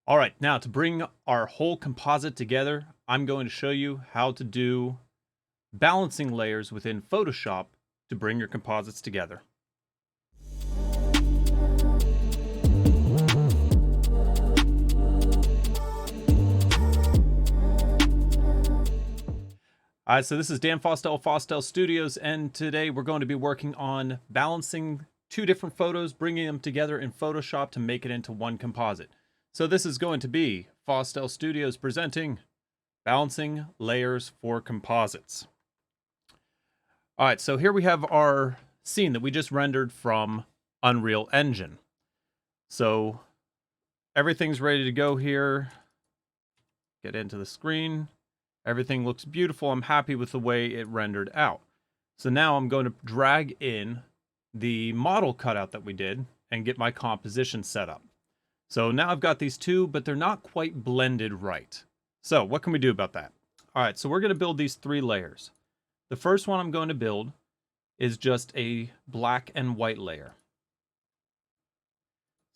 All right, now to bring our whole composite together, I'm going to show you how to do balancing layers within Photoshop to bring your composites together. All right, so this is Dan Fostel, Fostel Studios, and today we're going to be working on balancing two different photos, bringing them together in Photoshop to make it into one composite. So this is going to be Fostel Studios presenting Balancing Layers for Composites. All right, so here we have our scene that we just rendered from Unreal Engine. So everything's ready to go here. Get into the screen. Everything looks beautiful. I'm happy with the way it rendered out. So now I'm going to drag in the model cutout that we did and get my composition set up. So now I've got these two, but they're not quite blended right. So what can we do about that? All right, so we're going to build these three layers. The first one I'm going to build is just a black and white layer.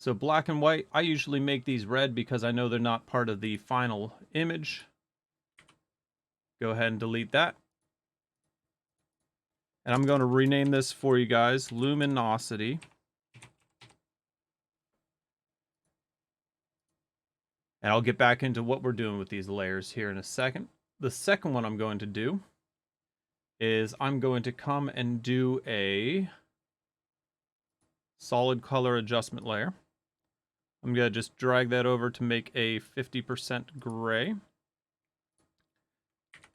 So black and white, I usually make these red because I know they're not part of the final image. Go ahead and delete that. And I'm going to rename this for you guys, Luminosity. And I'll get back into what we're doing with these layers here in a second. The second one I'm going to do is I'm going to come and do a solid color adjustment layer. I'm going to just drag that over to make a 50% gray.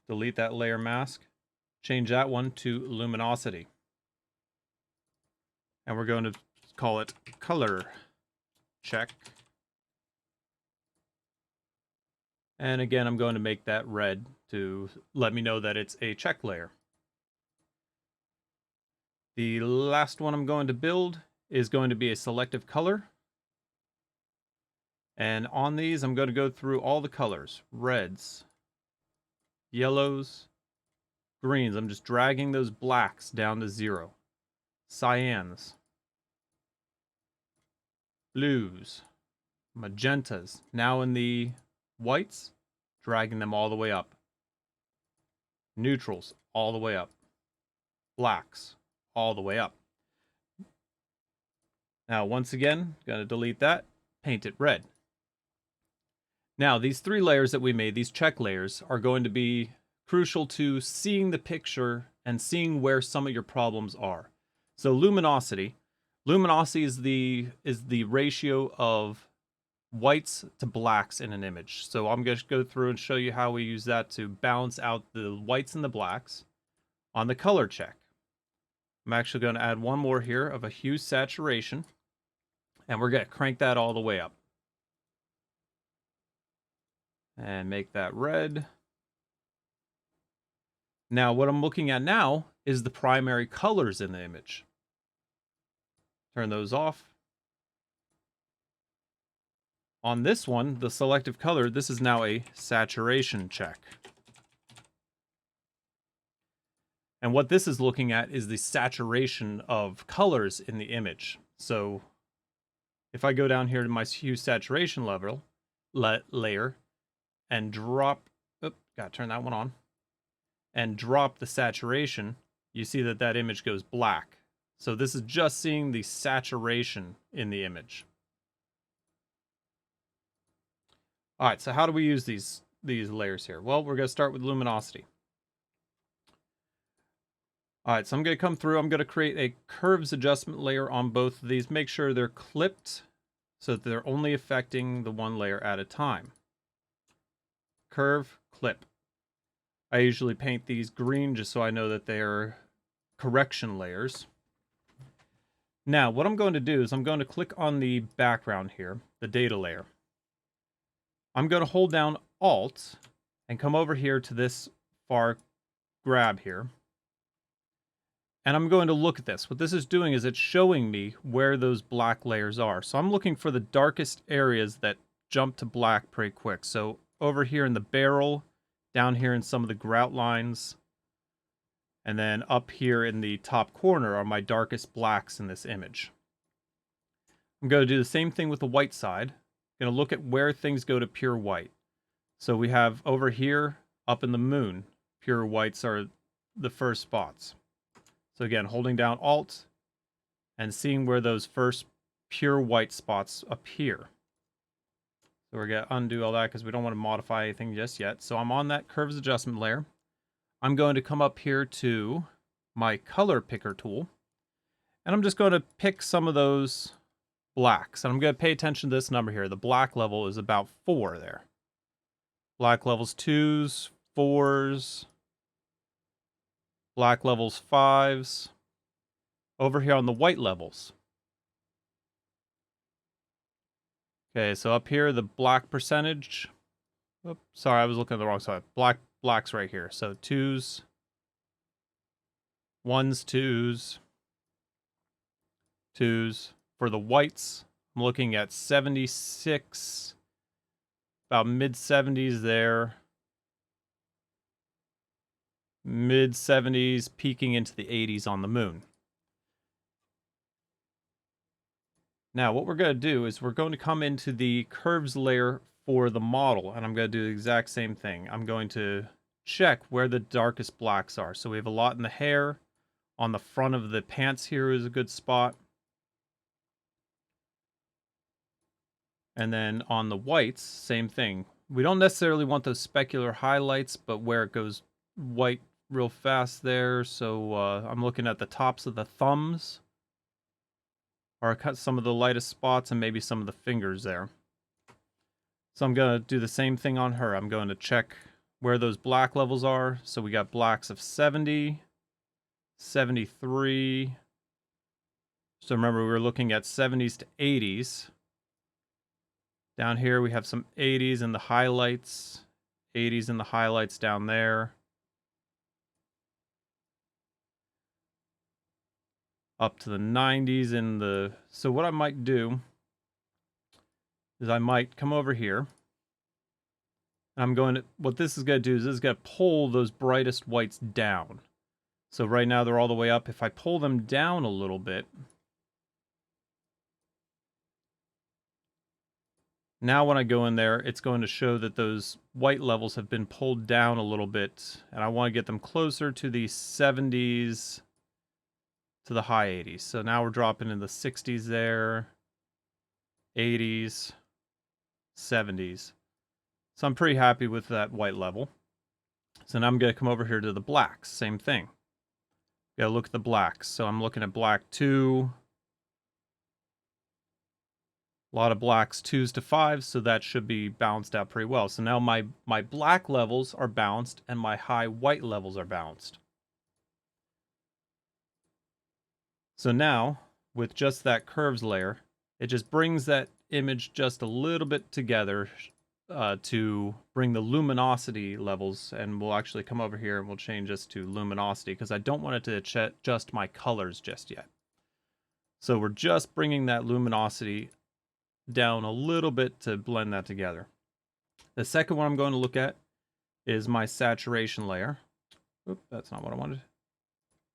Delete that layer mask. Change that one to luminosity. And we're going to call it color check. And again, I'm going to make that red to let me know that it's a check layer. The last one I'm going to build is going to be a selective color. And on these, I'm going to go through all the colors, reds, yellows, greens. I'm just dragging those blacks down to 0. Cyans, blues, magentas. Now in the whites, dragging them all the way up. Neutrals, all the way up. Blacks, all the way up. Now, once again, going to delete that, paint it red. Now, these three layers that we made, these check layers, are going to be crucial to seeing the picture and seeing where some of your problems are. So luminosity is the ratio of whites to blacks in an image. So I'm going to go through and show you how we use that to balance out the whites and the blacks on the color check. I'm actually going to add one more here of a hue saturation, and we're going to crank that all the way up. And make that red. Now, what I'm looking at now is the primary colors in the image. Turn those off. On this one, the selective color, this is now a saturation check. And what this is looking at is the saturation of colors in the image. So if I go down here to my hue saturation layer and drop, gotta turn that one on, and drop the saturation, you see that that image goes black. So this is just seeing the saturation in the image. All right, so how do we use these layers here? Well, we're going to start with luminosity. All right, so I'm going to come through. I'm going to create a curves adjustment layer on both of these. Make sure they're clipped so that they're only affecting the one layer at a time. Curve, clip. I usually paint these green just so I know that they're correction layers. Now, what I'm going to do is I'm going to click on the background here, the data layer. I'm going to hold down Alt and come over here to this far grab here. And I'm going to look at this. What this is doing is it's showing me where those black layers are. So I'm looking for the darkest areas that jump to black pretty quick. So over here in the barrel, down here in some of the grout lines, and then up here in the top corner are my darkest blacks in this image. I'm going to do the same thing with the white side. going to look at where things go to pure white. So we have over here, up in the moon, pure whites are the first spots. So again, holding down Alt and seeing where those first pure white spots appear. So we're going to undo all that because we don't want to modify anything just yet. So I'm on that curves adjustment layer. I'm going to come up here to my color picker tool. And I'm just going to pick some of those blacks. And I'm going to pay attention to this number here. The black level is about 4 there. Black levels 2s, 4s. Black levels 5s. Over here on the white levels. Okay, so up here, the black percentage. Oops, sorry, I was looking at the wrong side. Black's right here. So 2s, 1s, 2s, 2s. For the whites, I'm looking at 76, about mid-70s there. Mid-70s, peaking into the 80s on the moon. Now, what we're going to do is we're going to come into the curves layer for the model, and I'm going to do the exact same thing. I'm going to check where the darkest blacks are. So we have a lot in the hair. On the front of the pants here is a good spot. And then on the whites, same thing. We don't necessarily want those specular highlights, but where it goes white real fast there. So I'm looking at the tops of the thumbs. Or I cut some of the lightest spots and maybe some of the fingers there. So I'm going to do the same thing on her. I'm going to check where those black levels are. So we got blacks of 70, 73. So remember, we were looking at 70s to 80s. Down here we have some 80s in the highlights. 80s in the highlights down there. Up to the 90s in the... So what I might do is I might come over here. I'm going to... What this is going to do is this is going to pull those brightest whites down. So right now they're all the way up. If I pull them down a little bit... Now when I go in there, it's going to show that those white levels have been pulled down a little bit. And I want to get them closer to the 70s... to the high 80s. So now we're dropping in the 60s there, 80s, 70s. So I'm pretty happy with that white level. So now I'm going to come over here to the blacks. Same thing. Got to look at the blacks. So I'm looking at black 2. A lot of blacks 2s to 5s, so that should be balanced out pretty well. So now my black levels are balanced and my high white levels are balanced. So now, with just that curves layer, it just brings that image just a little bit together to bring the luminosity levels. And we'll actually come over here and we'll change this to luminosity because I don't want it to adjust my colors just yet. So we're just bringing that luminosity down a little bit to blend that together. The second one I'm going to look at is my saturation layer. Oop, that's not what I wanted.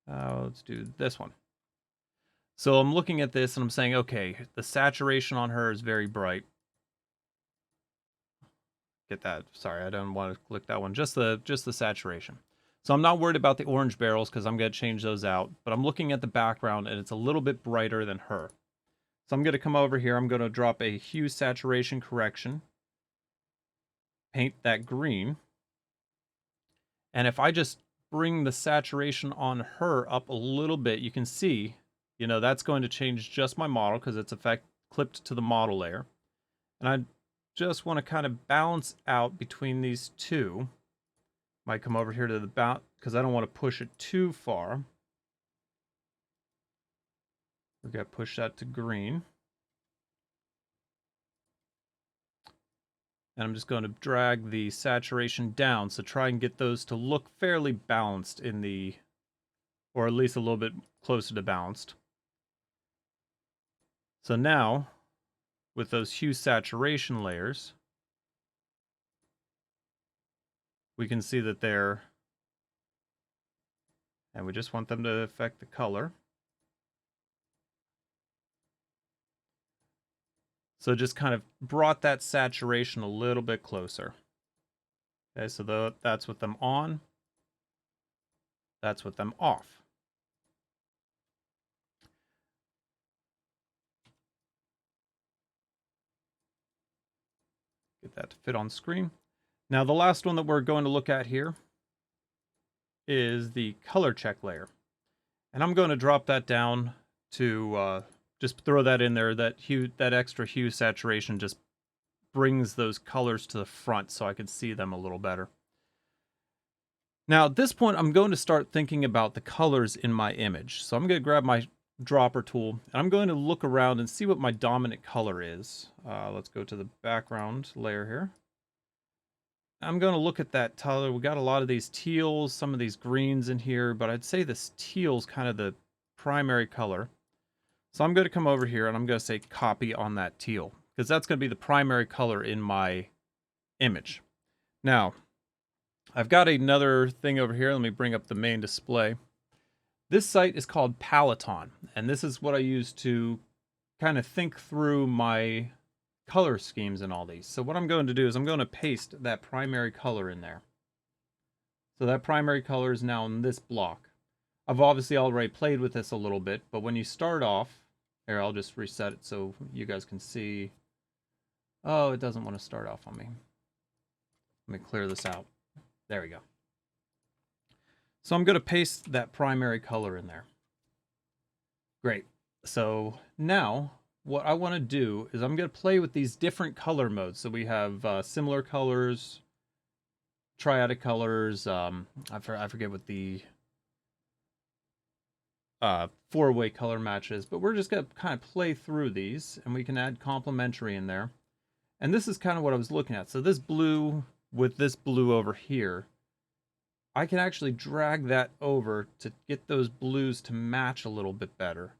Let's do this one. So I'm looking at this and I'm saying, okay, the saturation on her is very bright. Get that. Sorry, I don't want to click that one. Just the saturation. So I'm not worried about the orange barrels because I'm going to change those out. But I'm looking at the background and it's a little bit brighter than her. So I'm going to come over here. I'm going to drop a hue saturation correction. Paint that green. And if I just bring the saturation on her up a little bit, you can see, you know, that's going to change just my model because it's clipped to the model layer. And I just want to kind of balance out between these two. Might come over here to the bout because I don't want to push it too far. We're going to push that to green. And I'm just going to drag the saturation down. So try and get those to look fairly balanced in the, or at least a little bit closer to balanced. So now, with those hue saturation layers, we can see that they're, and we just want them to affect the color. So just kind of brought that saturation a little bit closer. Okay, so that's with them on. That's with them off. Get that to fit on screen. Now the last one that we're going to look at here is the color check layer. And I'm going to drop that down to just throw that in there. That extra hue saturation just brings those colors to the front so I can see them a little better. Now at this point, I'm going to start thinking about the colors in my image. So I'm going to grab my dropper tool and I'm going to look around and see what my dominant color is. Let's go to the background layer here. I'm going to look at that color. We got a lot of these teals, some of these greens in here, but I'd say this teal's kind of the primary color. So I'm going to come over here and I'm going to say copy on that teal because that's going to be the primary color in my image. Now, I've got another thing over here. Let me bring up the main display. This site is called Peloton, and this is what I use to kind of think through my color schemes and all these. So what I'm going to do is I'm going to paste that primary color in there. So that primary color is now in this block. I've obviously already played with this a little bit, but when you start off, here, I'll just reset it so you guys can see. Oh, it doesn't want to start off on me. Let me clear this out. There we go. So I'm going to paste that primary color in there. Great. So now what I want to do is I'm going to play with these different color modes. So we have similar colors, triadic colors. I forget what the four-way color match is, but we're just going to kind of play through these, and we can add complementary in there. And this is kind of what I was looking at. So this blue with this blue over here, I can actually drag that over to get those blues to match a little bit better.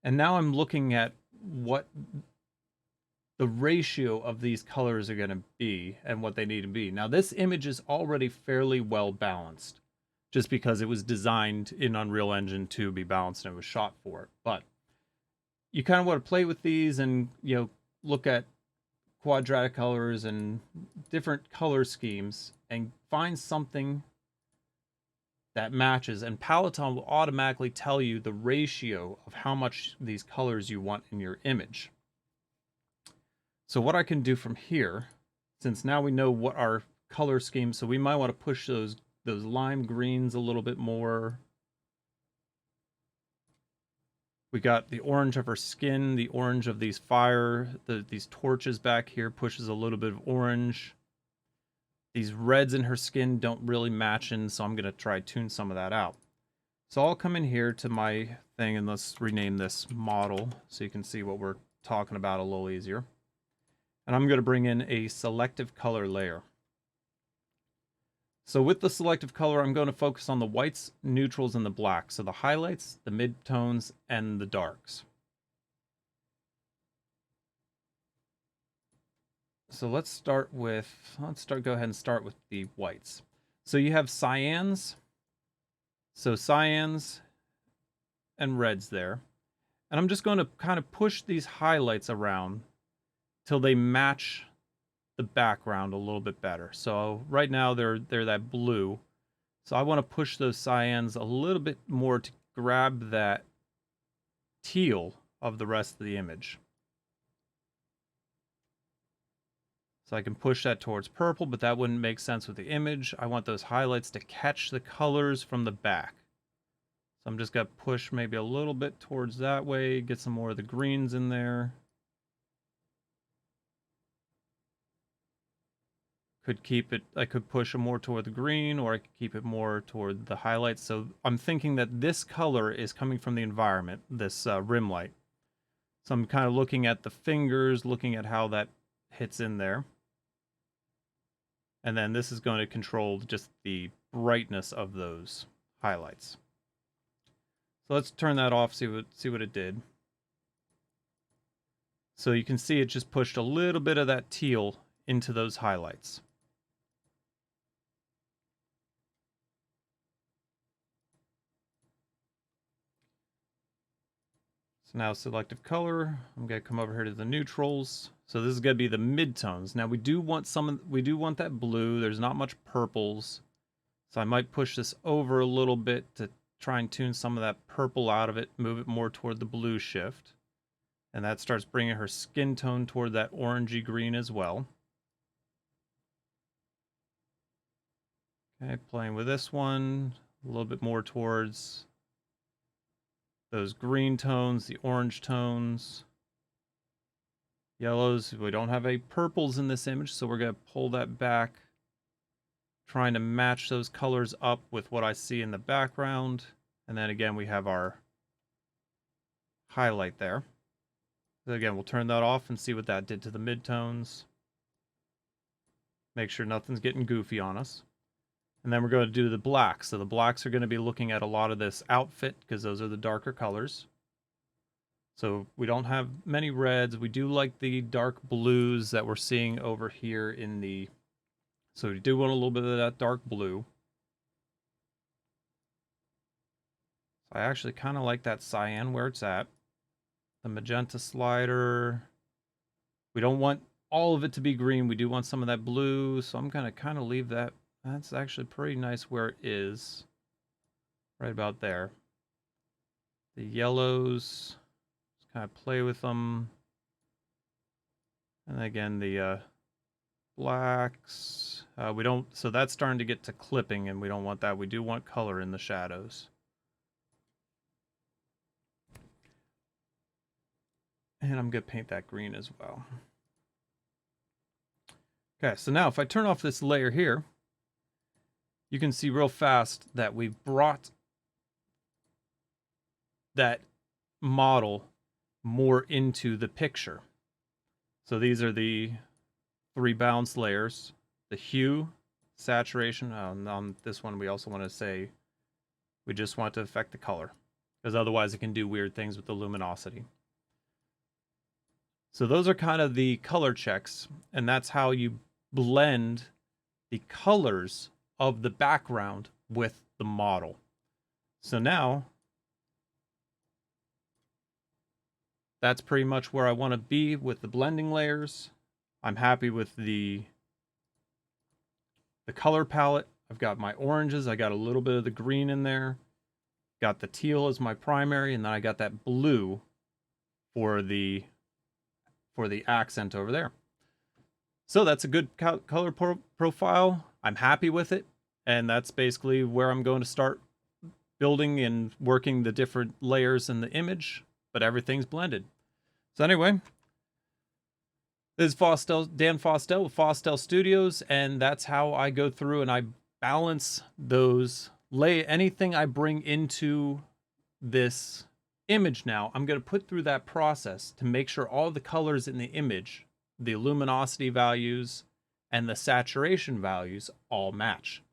And now I'm looking at what the ratio of these colors are going to be and what they need to be. Now this image is already fairly well balanced just because it was designed in Unreal Engine to be balanced and it was shot for it. But you kind of want to play with these and, you know, look at quadratic colors and different color schemes and find something that matches, and Peloton will automatically tell you the ratio of how much these colors you want in your image. So what I can do from here, since now we know what our color scheme, so we might want to push those lime greens a little bit more. We got the orange of her skin, the orange of these these torches back here pushes a little bit of orange. These reds in her skin don't really match in, so I'm going to try to tune some of that out. So I'll come in here to my thing and let's rename this model so you can see what we're talking about a little easier. And I'm going to bring in a selective color layer. So with the selective color, I'm going to focus on the whites, neutrals, and the blacks. So the highlights, the midtones, and the darks. So go ahead and start with the whites. So you have cyans. So cyans and reds there. And I'm just going to kind of push these highlights around till they match the background a little bit better. So right now they're that blue. So I want to push those cyans a little bit more to grab that teal of the rest of the image. So I can push that towards purple, but that wouldn't make sense with the image. I want those highlights to catch the colors from the back. So I'm just going to push maybe a little bit towards that way, get some more of the greens in there. I could push them more toward the green, or I could keep it more toward the highlights. So I'm thinking that this color is coming from the environment, this rim light. So I'm kind of looking at the fingers, looking at how that hits in there. And then this is going to control just the brightness of those highlights. So let's turn that off, see what it did. So you can see it just pushed a little bit of that teal into those highlights. So now selective color, I'm gonna come over here to the neutrals. So this is gonna be the midtones. Now we do want that blue. There's not much purples. So I might push this over a little bit to try and tune some of that purple out of it, move it more toward the blue shift. And that starts bringing her skin tone toward that orangey green as well. Okay, playing with this one, a little bit more towards those green tones, the orange tones, yellows. We don't have any purples in this image, so we're going to pull that back, trying to match those colors up with what I see in the background. And then again, we have our highlight there. So again, we'll turn that off and see what that did to the midtones. Make sure nothing's getting goofy on us. And then we're going to do the blacks. So the blacks are going to be looking at a lot of this outfit because those are the darker colors. So we don't have many reds. We do like the dark blues that we're seeing over here in the... So we do want a little bit of that dark blue. I actually kind of like that cyan where it's at. The magenta slider. We don't want all of it to be green. We do want some of that blue. So I'm going to kind of leave that. That's actually pretty nice where it is. Right about there. The yellows. Just kind of play with them. And again, the blacks. We don't, so that's starting to get to clipping and we don't want that. We do want color in the shadows. And I'm going to paint that green as well. Okay, so now if I turn off this layer here, you can see real fast that we've brought that model more into the picture. So these are the 3 bounce layers. The hue, saturation. On this one we also want to say we just want to affect the color, because otherwise it can do weird things with the luminosity. So those are kind of the color checks, and that's how you blend the colors of the background with the model. So now that's pretty much where I want to be with the blending layers. I'm happy with the color palette. I've got my oranges, I got a little bit of the green in there, got the teal as my primary, and then I got that blue for the accent over there. So that's a good color profile. I'm happy with it, and that's basically where I'm going to start building and working the different layers in the image, but everything's blended. So anyway, this is Dan Fostel with Fostel Studios, and that's how I go through and I balance those anything I bring into this image. Now I'm going to put through that process to make sure all the colors in the image, the luminosity values and the saturation values all match.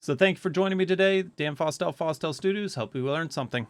So thank you for joining me today. Dan Fostel, Fostel Studios. Hope you learned something.